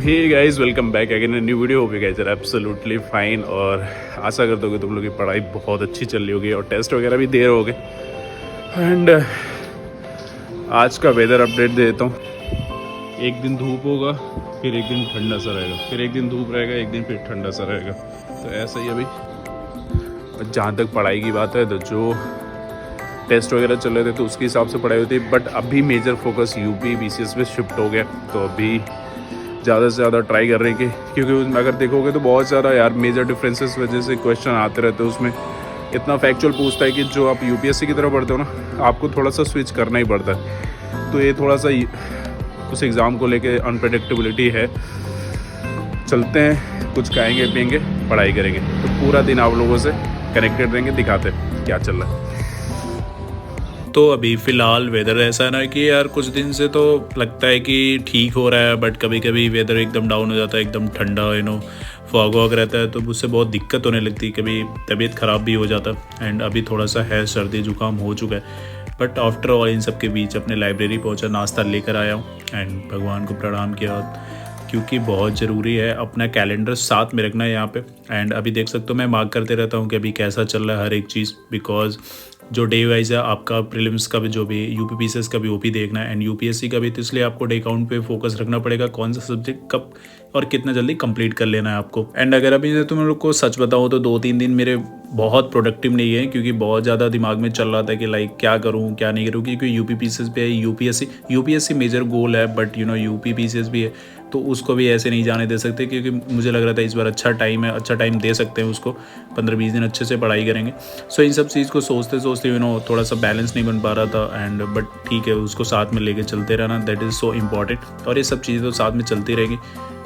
Hey guys, welcome back again new video. Hope you guys are absolutely fine और आशा करता हूँ कि तुम लोग की पढ़ाई बहुत अच्छी चल रही होगी और टेस्ट वगैरह भी दे रहे होगे। एंड आज का वेदर अपडेट दे देता हूँ। एक दिन धूप होगा, फिर एक दिन ठंडा सा रहेगा, फिर एक दिन धूप रहेगा, एक दिन फिर ठंडा सा रहेगा। तो ऐसा ही अभी जहाँ तक पढ़ाई की बात है तो जो टेस्ट वगैरह चल रहे थे तो उसके हिसाब से पढ़ाई होती है। बट अभी मेजर फोकस यूपी बीसीएस पे शिफ्ट हो गया, तो अभी ज़्यादा से ज़्यादा ट्राई कर रहे हैं कि क्योंकि उसमें अगर देखोगे तो बहुत ज़्यादा यार मेजर डिफरेंसेस वजह से क्वेश्चन आते रहते हैं। उसमें इतना फैक्चुअल पूछता है कि जो आप यूपीएससी की तरफ पढ़ते हो ना, आपको थोड़ा सा स्विच करना ही पड़ता है। तो ये थोड़ा सा उस एग्ज़ाम को लेके अनप्रेडिक्टेबिलिटी है। चलते हैं, कुछ खाएंगे पिएंगे, पढ़ाई करेंगे, तो पूरा दिन आप लोगों से कनेक्टेड रहेंगे, दिखाते हैं क्या चल रहा है। तो अभी फ़िलहाल वेदर ऐसा है ना कि यार कुछ दिन से तो लगता है कि ठीक हो रहा है, बट कभी कभी वेदर एकदम डाउन हो जाता है, एकदम ठंडा फॉग वॉग रहता है, तो उससे बहुत दिक्कत होने लगती है, कभी तबीयत ख़राब भी हो जाता है। एंड अभी थोड़ा सा है, सर्दी जुकाम हो चुका है। बट आफ्टर ऑल इन सब के बीच अपने लाइब्रेरी पहुंचा, नाश्ता लेकर आया हूँ एंड भगवान को प्रणाम किया, क्योंकि बहुत ज़रूरी है अपना कैलेंडर साथ में रखना है यहाँ पे। एंड अभी देख सकते हो मैं मार्क करते रहता हूँ कि अभी कैसा चल रहा है हर एक चीज़, बिकॉज जो डे वाइज है आपका प्रीलिम्स का भी, जो भी यूपी पीसीएस का भी ओपी देखना है एंड यूपीएससी का भी, तो इसलिए आपको डे काउंट पे फोकस रखना पड़ेगा, कौन सा सब्जेक्ट कब और कितना जल्दी कंप्लीट कर लेना है आपको। एंड अगर अभी तुम लोग को सच बताऊँ तो 2-3 दिन मेरे बहुत प्रोडक्टिव नहीं है, क्योंकि बहुत ज़्यादा दिमाग में चल रहा था कि लाइक क्या करूँ क्या नहीं करूँ, क्योंकि यूपी पीसीएस पे यूपीएससी मेजर गोल है, बट यूपी पीसीएस भी है, तो उसको भी ऐसे नहीं जाने दे सकते, क्योंकि मुझे लग रहा था इस बार अच्छा टाइम है, अच्छा टाइम दे सकते हैं उसको, 15-20 दिन अच्छे से पढ़ाई करेंगे। सो इन सब चीज़ को सोचते सोचते थोड़ा सा बैलेंस नहीं बन पा रहा था। एंड बट ठीक है, उसको साथ में लेके चलते रहना, दैट इज़ सो इम्पॉर्टेंट, और ये सब चीज़ें तो साथ में चलती रहेंगी।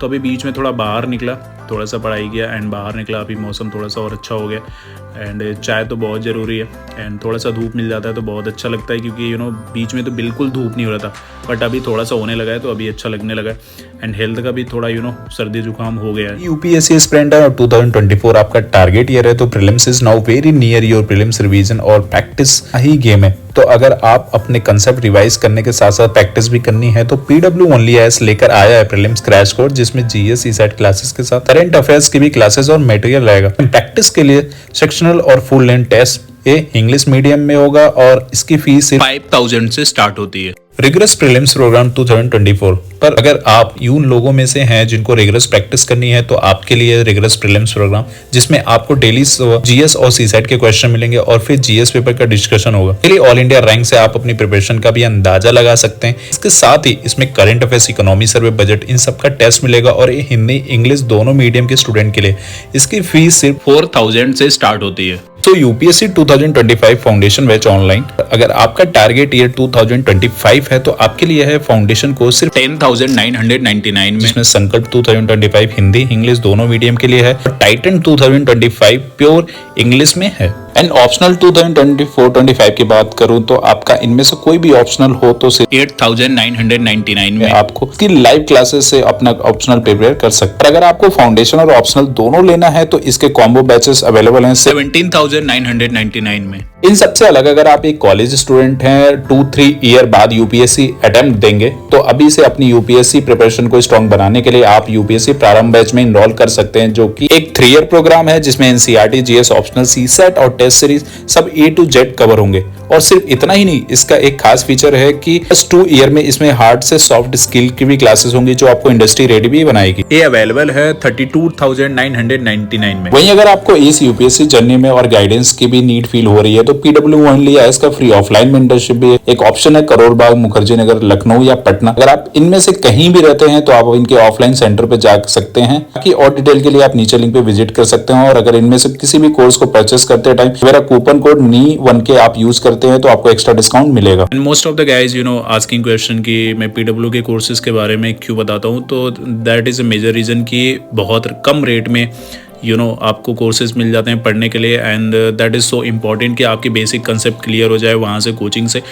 तो अभी बीच में थोड़ा बाहर निकला, थोड़ा सा पढ़ाई किया एंड बाहर निकला, अभी मौसम थोड़ा सा और अच्छा हो गया। एंड चाय तो बहुत ज़रूरी है, एंड थोड़ा सा धूप मिल जाता है तो बहुत अच्छा लगता है, क्योंकि बीच में तो बिल्कुल धूप नहीं हो रहा था, बट अभी थोड़ा सा होने लगा है, तो अभी अच्छा लगने लगा है। एंड हेल्थ का भी थोड़ा सर्दी जुकाम हो गया है। यूपीएससी एस्पिरेंट 2024 आपका टारगेट ईयर है, तो prelims is now very near your prelims revision, और प्रैक्टिस ही गेम है। तो अगर आप अपने कंसेप्ट रिवाइज करने के साथ साथ प्रैक्टिस भी करनी है, तो PWOnlyIAS लेकर आया है प्रीलिम्स क्रैश कोर्स, जिसमें जीएस सीसेट क्लासेस के साथ करंट अफेयर्स की भी क्लासेस और मटेरियल रहेगा। प्रैक्टिस के लिए सेक्शनल और फुल लेंथ टेस्ट ये इंग्लिश मीडियम में होगा, और इसकी फीस 5000 से स्टार्ट होती है। रिगरस प्रीलिम्स प्रोग्राम 2024 पर अगर आप उन लोगों में से हैं जिनको रिगरस प्रैक्टिस करनी है, तो आपके लिए रिगरस प्रीलिम्स प्रोग्राम, जिसमें आपको डेली जीएस और सीसेट के क्वेश्चन मिलेंगे और फिर जीएस पेपर का डिस्कशन होगा। इसलिए ऑल इंडिया रैंक से आप अपनी प्रिपरेशन का भी अंदाजा लगा सकते हैं। इसके साथ ही इसमें करंट अफेयर्स, इकोनॉमी, सर्वे, बजट, इन सब का टेस्ट मिलेगा, और ये हिंदी इंग्लिश दोनों मीडियम के स्टूडेंट के लिए इसकी फीस सिर्फ 4000 से स्टार्ट होती है। तो यूपीएससी 2025 फाउंडेशन बैच ऑनलाइन, अगर आपका टारगेट ईयर 2025 है, तो आपके लिए है फाउंडेशन कोर्स सिर्फ 10,999 में, जिसमें संकल्प 2025 हिंदी इंग्लिश दोनों मीडियम के लिए है, टाइटन 2025 प्योर इंग्लिश में है। एंड ऑप्शनल 2024-25 की बात करूं तो आपका इनमें से कोई भी ऑप्शनल हो तो सिर्फ 8,999 में आपको की लाइव क्लासेस से अपना ऑप्शनल प्रिपेयर कर सकते हैं। अगर आपको फाउंडेशन और ऑप्शनल दोनों लेना है, तो इसके कॉम्बो बैचेस अवेलेबल हैं 17,999 में। इन सबसे अलग अगर आप एक कॉलेज स्टूडेंट हैं, 2-3 ईयर बाद यूपीएससी अटेम्प्ट देंगे, तो अभी से अपनी यूपीएससी प्रिपरेशन को स्ट्रॉन्ग बनाने के लिए आप यूपीएससी प्रारंभ बैच में इनरोल कर सकते हैं, जो कि एक 3 ईयर प्रोग्राम है, जिसमें एनसीईआरटी, जीएस, ऑप्शनल, सीसेट और टेस्ट सीरीज सब A to Z कवर होंगे। और सिर्फ इतना ही नहीं, इसका एक खास फीचर है कि 2 ईयर में इसमें हार्ड से सॉफ्ट स्किल की भी क्लासेस होंगी, जो आपको इंडस्ट्री रेडी भी बनाएगी। ये अवेलेबल है 32,999 में। वहीं अगर आपको इस यूपीएससी जर्नी में और गाइडेंस की भी नीड फील हो रही है, तो PWOnlyIAS का फ्री ऑफलाइन मेंटरशिप भी एक ऑप्शन है, करोड़ बाग, मुखर्जी नगर, लखनऊ या पटना। अगर आप इनमें से कहीं भी रहते हैं, तो आप इनके ऑफलाइन सेंटर पे जा सकते हैं। बाकी और डिटेल के लिए आप नीचे लिंक पे विजिट कर सकते हैं। और अगर इनमें से किसी भी कोर्स को परचेस करते टाइम मेरा कूपन कोड NEE1 के आप यूज करते हैं, तो आपको एक्स्ट्रा डिस्काउंट मिलेगा। And most of the guys asking question कि मैं पीडब्ल्यू के कोर्सेज के बारे में क्यों बताता हूँ, तो that is a major reason कि बहुत कम रेट में आपको कोर्सेज मिल जाते हैं पढ़ने के लिए। And that is so important कि आपकी बेसिक कंसेप्ट क्लियर हो जाए वहाँ से, कोचिंग से।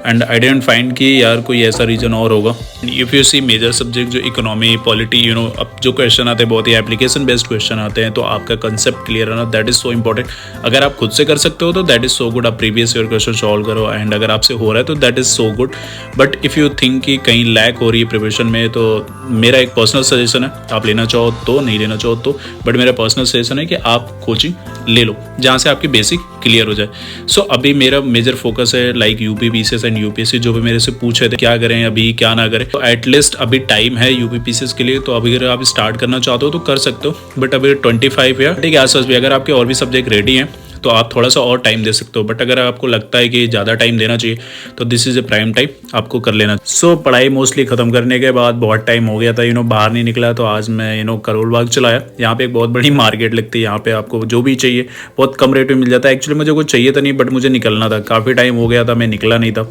एंड आई डेंट फाइंड कि यार कोई ऐसा रीज़न और होगा। If you see major subject जो इकोनॉमी पॉलिटी अब जो क्वेश्चन आते हैं बहुत ही एप्लीकेशन बेस्ड क्वेश्चन आते हैं, तो आपका कंसेप्ट क्लियर है ना, दैट इज़ सो इंपॉर्टेंट। अगर आप खुद से कर सकते हो तो दैट इज़ सो गुड, आप प्रीवियस ईयर क्वेश्चन सॉल्व करो, एंड अगर आपसे हो रहा है तो that is so good. But if you think कि कहीं लैक हो रही है प्रिपरेशन में, तो मेरा एक पर्सनल सजेशन है, आप लेना चाहो तो, नहीं लेना चाहो तो, बट मेरा पर्सनल सजेशन है कि आप कोचिंग ले लो जहाँ से आपकी बेसिक क्लियर हो जाए। सो अभी मेरा मेजर फोकस है like UP PCS and UPSC, जो भी मेरे से पूछ रहे थे क्या करें अभी क्या ना करें, तो एटलीस्ट अभी टाइम है यूपी पीसीएस के लिए। तो अभी अगर आप स्टार्ट करना चाहते हो तो कर सकते हो, बट अभी 25 या ठीक है आसपास भी अगर आपके और भी सब्जेक्ट रेडी हैं तो आप थोड़ा सा और टाइम दे सकते हो। बट अगर आपको लगता है कि ज़्यादा टाइम देना चाहिए तो this is a prime time आपको कर लेना। सो पढ़ाई मोस्टली ख़त्म करने के बाद बहुत टाइम हो गया था, बाहर नहीं निकला, तो आज मैं करोल बाग चलाया। यहाँ पे एक बहुत बड़ी मार्केट लगती है, यहाँ पे आपको जो भी चाहिए बहुत कम रेट में मिल जाता है। एक्चुअली मुझे कुछ चाहिए था नहीं, बट मुझे निकलना था, काफ़ी टाइम हो गया था मैं निकला नहीं था,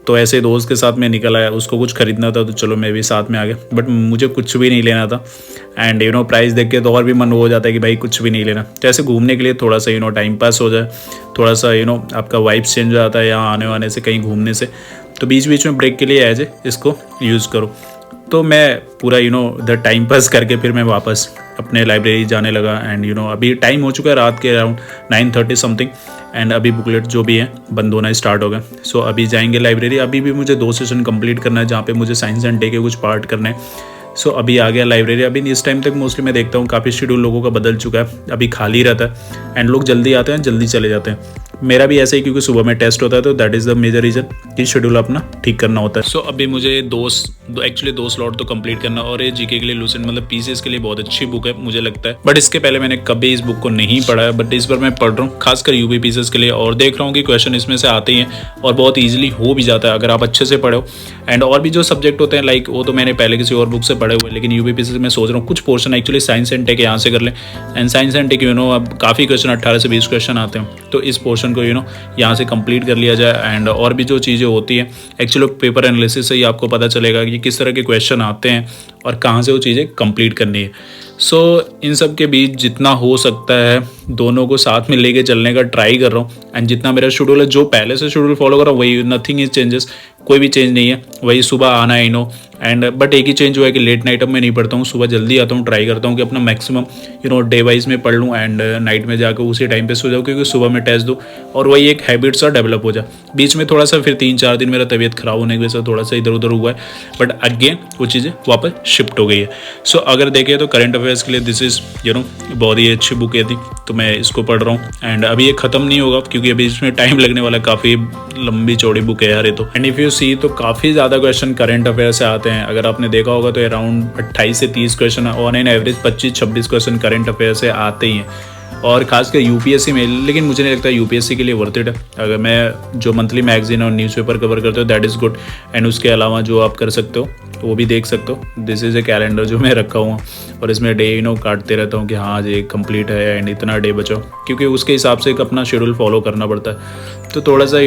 तो ऐसे दोस्त के साथ मैं निकल आया, उसको कुछ खरीदना था तो चलो मैं भी साथ में आ गया, बट मुझे कुछ भी नहीं लेना था। एंड प्राइस देख के तो और भी मन हो जाता है कि भाई कुछ भी नहीं लेना। तो ऐसे घूमने के लिए थोड़ा सा टाइम पास हो जाए, थोड़ा सा आपका वाइब्स चेंज हो जाता है यहाँ आने वाने से, कहीं घूमने से, तो बीच बीच में ब्रेक के लिए एज इसको यूज़ करो। तो मैं पूरा इधर टाइम पास करके फिर मैं वापस अपने लाइब्रेरी जाने लगा। एंड अभी टाइम हो चुका है रात के अराउंड 9:30 समथिंग, एंड अभी बुकलेट जो भी है बंद होना स्टार्ट हो गया। सो अभी जाएंगे लाइब्रेरी। अभी भी मुझे 2 सेशन कंप्लीट करना है जहाँ पे मुझे साइंस एंड डे के कुछ पार्ट करने हैं। सो अभी आ गया लाइब्रेरी। अभी इस टाइम तक मोस्टली मैं देखता हूँ काफ़ी शेड्यूल लोगों का बदल चुका है, अभी खाली रहता है एंड लोग जल्दी आते हैं जल्दी चले जाते हैं। मेरा भी ऐसा ही, क्योंकि सुबह में टेस्ट होता है, तो that is the major reason कि शेड्यूल अपना ठीक करना होता है। सो अभी मुझे एक्चुअली 2 स्लॉट तो कंप्लीट करना, और ये जीके के लिए लूसेंट मतलब पीसीएस के लिए बहुत अच्छी बुक है मुझे लगता है। बट इसके पहले मैंने कभी इस बुक को नहीं पढ़ा है, बट इस बार मैं पढ़ रहा हूँ खासकर यूपी पीसीएस के लिए, और देख रहा हूँ कि क्वेश्चन इसमें से आते ही हैं और बहुत ईजिली हो भी जाता है अगर आप अच्छे से पढ़ो। एंड और भी जो सब्जेक्ट होते हैं लाइक वो तो मैंने पहले किसी और बुक से पढ़े हुए, लेकिन यूपी पीसीएस में सोच रहा हूँ कुछ portion actually science and tech यहाँ से कर लें। एंड साइंस एंड टेक अब काफ़ी क्वेश्चन 18 से 20 क्वेश्चन आते हैं, तो इस पोर्शन को यहाँ से कंप्लीट कर लिया जाए। एंड और भी जो चीज़ें होती हैं एक्चुअली पेपर एनालिसिस से ही आपको पता चलेगा कि किस तरह के क्वेश्चन आते हैं और कहाँ से वो चीज़ें कंप्लीट करनी है। सो इन सब के बीच जितना हो सकता है दोनों को साथ में लेके चलने का ट्राई कर रहा हूँ। एंड जितना मेरा शेड्यूल है, जो पहले से शेड्यूल फॉलो कर रहा हूँ वही, नथिंग इज चेंजेस, कोई भी चेंज नहीं है, वही सुबह आना है एंड बट एक ही चेंज हुआ है कि लेट नाइट अब मैं नहीं पढ़ता हूँ, सुबह जल्दी आता हूँ, ट्राई करता हूँ कि अपना मैक्सिमम डे वाइज में पढ़ लूँ एंड नाइट में जाकर उसी टाइम पे सो जाऊँ, क्योंकि सुबह में टेस्ट दूँ और वही एक हैबिट सा डेवलप हो जाए। बीच में थोड़ा सा फिर 3-4 दिन मेरा तबीयत खराब होने की वजह से थोड़ा सा इधर उधर हुआ है, बट अगेन वो चीज़ें वापस शिफ्ट हो गई है। सो अगर देखें तो करंट अफेयर्स के लिए दिस इज़ बहुत ही अच्छी बुक है थी, तो मैं इसको पढ़ रहा हूँ। एंड अभी ये ख़त्म नहीं होगा क्योंकि अभी इसमें टाइम लगने वाला, काफ़ी लंबी चौड़ी बुक है यार ये तो। एंड इफ़ यू सी तो काफ़ी ज़्यादा क्वेश्चन करंट अफेयर से आते हैं, अगर आपने देखा होगा तो अराउंड 28 से 30 question on an average 25-26 question current affair से आते ही हैं, और खासकर यूपीएससी में। लेकिन मुझे नहीं लगता यूपीएससी के लिए वर्थ इट है। अगर मैं जो मंथली मैगजीन और न्यूज़पेपर कवर करते हो दैट इज़ गुड, एंड उसके अलावा जो आप कर सकते हो वो भी देख सकते हो। दिस इज़ ए कैलेंडर जो मैं रखा हुआ और इसमें डे काटते रहता हूँ कि हाँ आज ये कंप्लीट है एंड इतना डे बचाओ, क्योंकि उसके हिसाब से एक अपना शेड्यूल फॉलो करना पड़ता है। तो थोड़ा सा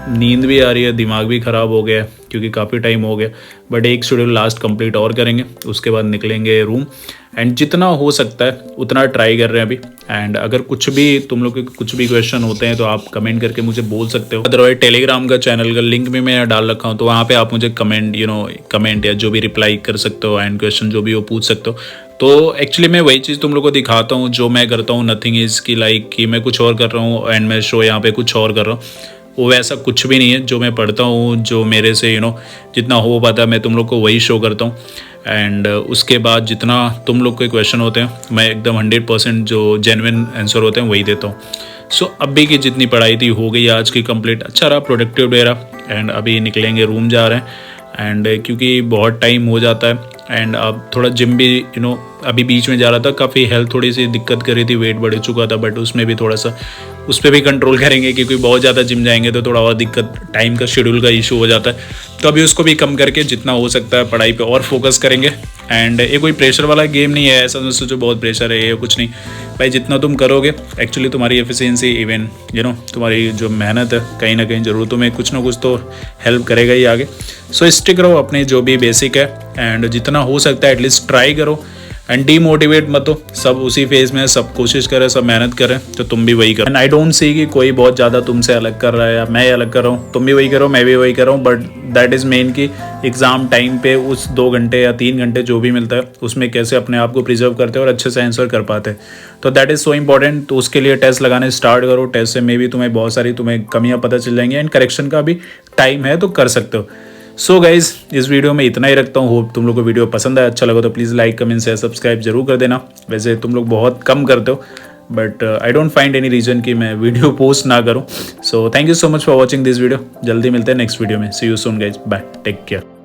नींद भी आ रही है, दिमाग भी ख़राब हो गया क्योंकि काफ़ी टाइम हो गया, बट एक शेड्यूल लास्ट कंप्लीट और करेंगे, उसके बाद निकलेंगे रूम। एंड जितना हो सकता है उतना ट्राई कर रहे हैं अभी। एंड अगर कुछ भी तुम लोग के कुछ भी क्वेश्चन होते हैं तो आप कमेंट करके मुझे बोल सकते हो। अदरवाइज टेलीग्राम का चैनल का लिंक भी मैं डाल रखा हूँ, तो वहाँ पे आप मुझे कमेंट या जो भी रिप्लाई कर सकते हो एंड क्वेश्चन जो भी वो पूछ सकते हो। तो एक्चुअली मैं वही चीज़ तुम लोग को दिखाता हूँ जो मैं करता हूँ, नथिंग इज़ की लाइक कि मैं कुछ और कर रहा हूँ एंड मैं शो यहाँ पे कुछ और कर रहा हूँ, वो वैसा कुछ भी नहीं है। जो मैं पढ़ता हूँ, जो मेरे से जितना हो पाता है मैं तुम लोग को वही शो करता हूँ। एंड उसके बाद जितना तुम लोग के क्वेश्चन होते हैं मैं एकदम 100% जो जेन्युइन आंसर होते हैं वही देता हूँ। सो अभी की जितनी पढ़ाई थी हो गई आज की कंप्लीट, अच्छा रहा, प्रोडक्टिव डे रहा। एंड अभी निकलेंगे, रूम जा रहे हैं एंड क्योंकि बहुत टाइम हो जाता है। एंड अब थोड़ा जिम भी अभी बीच में जा रहा था, काफ़ी हेल्थ थोड़ी सी दिक्कत कर रही थी, वेट बढ़ चुका था, बट उसमें भी थोड़ा सा उस पर भी कंट्रोल करेंगे क्योंकि बहुत ज़्यादा जिम जाएंगे तो थोड़ा और दिक्कत, टाइम का शेड्यूल का इशू हो जाता है। तो अभी उसको भी कम करके जितना हो सकता है पढ़ाई पे और फोकस करेंगे। एंड ये कोई प्रेशर वाला गेम नहीं है, ऐसा सोचो बहुत प्रेशर है, ये कुछ नहीं भाई। जितना तुम करोगे एक्चुअली तुम्हारी एफिशिएंसी, इवन तुम्हारी जो मेहनत है कहीं ना कहीं ज़रूर तुम्हें कुछ ना कुछ तो हेल्प करेगा ही आगे। सो स्टिक रहो अपने जो भी बेसिक है एंड जितना हो सकता है एटलीस्ट ट्राई करो। एंड डीमोटिवेट मत हो, सब उसी फेज में है, सब कोशिश करें, सब मेहनत करें, तो तुम भी वही करो। एंड आई डोंट सी कि कोई बहुत ज़्यादा तुमसे अलग कर रहा है या मैं अलग कर रहा हूँ, तुम भी वही करो, मैं भी वही कर रहा हूँ, बट दैट इज़ मेन कि एग्ज़ाम टाइम पे उस 2 घंटे या 3 घंटे जो भी मिलता है उसमें कैसे अपने आप को प्रिजर्व करते हैं और अच्छे से आंसर कर पाते हैं, तो दैट इज़ सो इंपॉर्टेंट। तो उसके लिए टेस्ट लगाने स्टार्ट करो, टेस्ट से मे भी तुम्हें बहुत सारी कमियाँ पता चल जाएंगी एंड करेक्शन का भी टाइम है तो कर सकते हो। सो गाइज इस वीडियो में इतना ही रखता हूँ। होप तुम लोग को वीडियो पसंद आया, अच्छा लगा तो please like comment share subscribe जरूर कर देना। वैसे तुम लोग बहुत कम करते हो, but I don't find any reason कि मैं वीडियो पोस्ट ना करूँ। So thank you so much for watching this video. जल्दी मिलते हैं नेक्स्ट वीडियो में। See you soon guys, bye, take care.